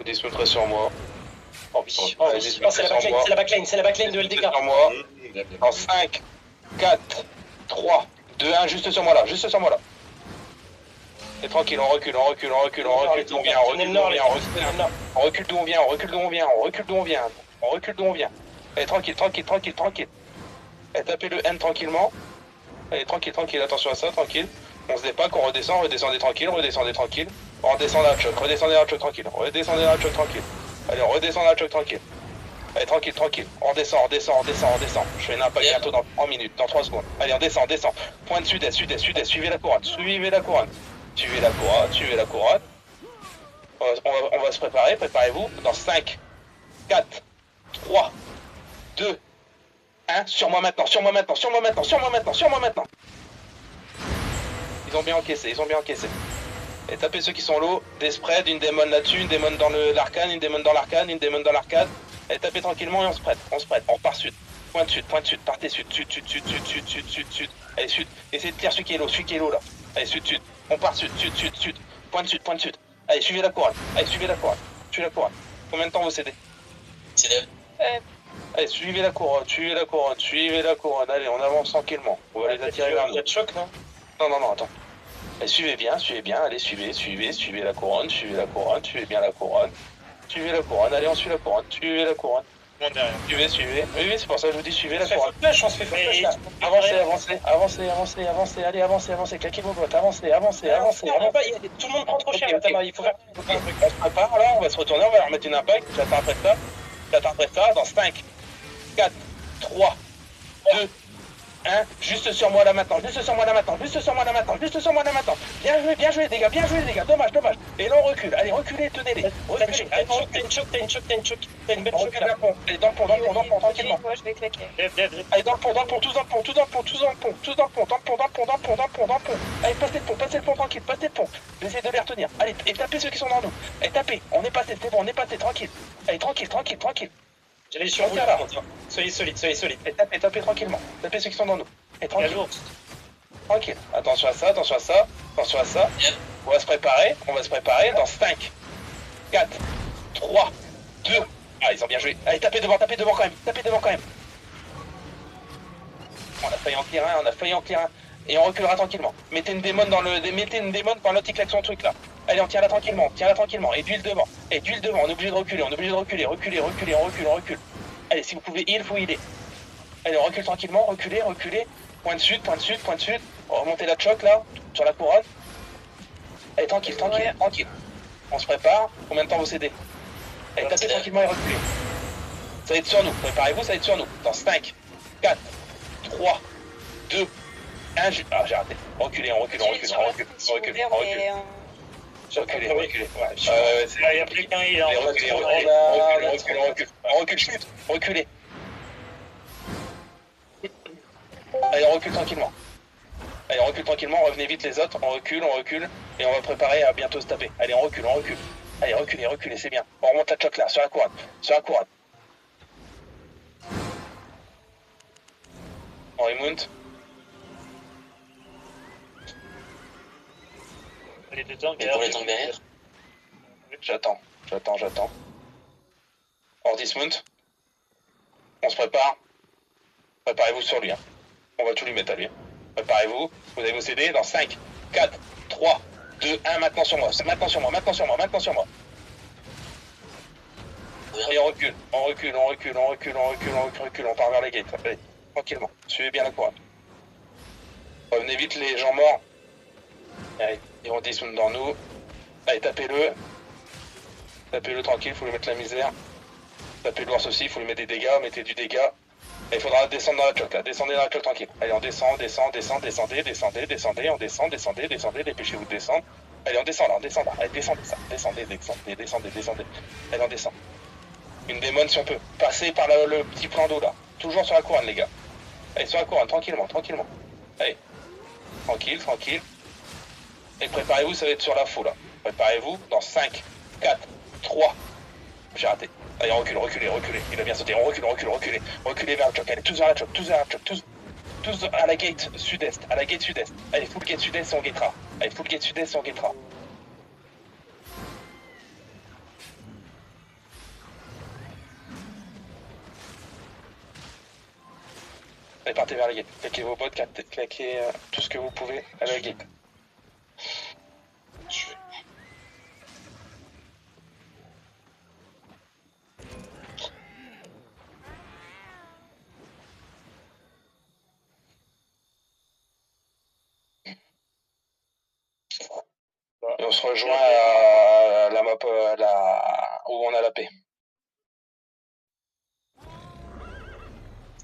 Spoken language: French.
Dismount reste sur moi. Oh oui, Allez, c'est Dismount la reste sur backline, moi. c'est la backline, c'est la backline de LDK. Sur moi. En 5, 4, 3, 2, 1, juste sur moi là, juste sur moi là. Et tranquille, on recule, on recule, on recule, on recule d'où on vient, on recule d'où on vient, on recule d'où on vient, on recule d'où on vient, on recule d'où on vient, on recule d'où on vient. Allez, tranquille, tranquille, tranquille, tranquille. Allez, tapez le N tranquillement. Allez, tranquille, tranquille, attention à ça, tranquille. On se dépaque, on redescend, redescendez tranquille, redescendez tranquille. On redescend la choc, redescendez la choc tranquille, redescendez la choc tranquille. Allez, on redescend la choc tranquille. Allez, tranquille, tranquille. On redescend, on descend, on descend, on descend. Je fais un impact bientôt dans 3 minutes, dans 3 secondes. Allez, on descend, on descend. Point de sud-est, sud-est, sud-est. Suivez la couronne, suivez la couronne. Suivez la couronne, suivez la couronne. On va se préparer, préparez-vous. Dans 5, 4, 3, 2, 1. Sur moi maintenant, sur moi maintenant, sur moi maintenant, sur moi maintenant, sur moi maintenant. Ils ont bien encaissé, ils ont bien encaissé. Et tapez ceux qui sont low, des spreads, une démon là-dessus, une démon dans l'arcane, une démon dans l'arcane, une démon dans l'arcade. Et tapez tranquillement et on se prête, on repart sud. Point de sud, partez sud, sud, sud, sud, sud, sud, sud, sud, sud. Allez, sud. Essayez de clear celui qui est low là. Allez, sud, sud. On part sud, sud, sud, sud. Point de sud. Allez, suivez la couronne. Allez, suivez la couronne. Suivez la couronne. Combien de temps vous cédez? CD. Allez, suivez la couronne, suivez la couronne, suivez la couronne. Allez, on avance tranquillement. On va les attirer vers nous. Il y a de choc, non? Non, attends. Allez, suivez bien, allez, suivez la couronne, suivez bien la couronne. Suivez la couronne, allez, on suit la couronne, suivez la couronne. Mon derrière. Suivez. Oui, c'est pour ça que je vous dis, suivez la On se fait couronne. flash, on se fait flash là. Avancez, claquez vos bottes, avancez. Tout le monde prend trop cher, Ok. Tama, il faut faire. On se prépare, là, on va se retourner, on va leur mettre une impact. J'attends après ça, dans 5, 4, 3, 2, 1, juste sur moi là maintenant. Bien joué les gars, dommage. Et là on recule, allez reculez, tenez-les. T'as une choc. T'as une belle choc là. Allez dans le pont, tranquillement. Moi, je vais claquer. Allez dans le pont, tous dans le pont. Allez, passez le pont tranquille, passez le pont. Essayez de les retenir. Allez, et tapez ceux qui sont dans nous. Allez, tapez, on est passé, c'est bon, tranquille. Allez, tranquille. J'allais sur vous là. Soyez solide. Et tapez tranquillement. Tapez ceux qui sont dans nous. Et tranquille. Tranquille. Attention à ça. On va se préparer dans 5, 4, 3, 2. Ah, ils ont bien joué. Allez, tapez devant quand même. On a failli en clear un. Et on reculera tranquillement. Mettez une démon par l'autre qui claque son truc là. Allez, on tient là tranquillement. Et d'huile devant. On est obligé de reculer. Reculez, on recule. Allez, si vous pouvez heal, faut healer. Allez, on recule tranquillement, reculez. Point de sud. Remontez la choc là, sur la couronne. Allez, tranquille. On se prépare. Combien de temps vous cédez? Allez, tapez tranquillement et reculez. Ça va être sur nous. Préparez-vous, ça va être sur nous. Dans 5, 4, 3, 2, 1. Ah, j'ai raté. Reculez, on recule. Reculez. Reculez. Ouais, Il y a plus qu'un heal. On recule, chute, reculez. Allez, on recule tranquillement, revenez vite les autres, on recule, et on va préparer à bientôt se taper. Allez, on recule. Allez, reculez, c'est bien. On remonte la choc là, sur la couronne. On remonte. Et pour les tanks derrière. J'attends. On dismount. On se prépare. Préparez-vous sur lui. On va tout lui mettre à lui. Préparez-vous. Vous allez vous céder dans 5, 4, 3, 2, 1. Maintenant sur moi. Et on recule. On part vers les gates. Allez, tranquillement. Suivez bien la couronne. Revenez vite les gens morts. Allez, ils vont dismount dans nous. Allez, tapez-le. Tranquille, faut lui mettre la misère. Tapez le aussi, il faut lui mettre des dégâts, mettez du dégât. Et il faudra descendre dans la choc là, descendez dans la choc tranquille. Allez, on descend, descendez, dépêchez-vous de descendre. Allez, on descend là. Allez, descendez. Allez, on descend. Une démon si on peut. Passer par le petit plan d'eau là. Toujours sur la couronne les gars. Allez, sur la couronne, tranquillement. Allez, tranquille. Et préparez-vous, ça va être sur la faux là. Préparez-vous dans 5, 4, 3. J'ai raté. Allez, reculez. Il a bien sauté. On recule. Reculez vers la choc. Allez, tous vers la choc. Tous à la gate sud-est. Allez, full gate sud-est, on guettera. Allez, partez vers la gate. Claquez vos bottes, claquez tout ce que vous pouvez à la gate. Et on se rejoint à la map où on a la paix.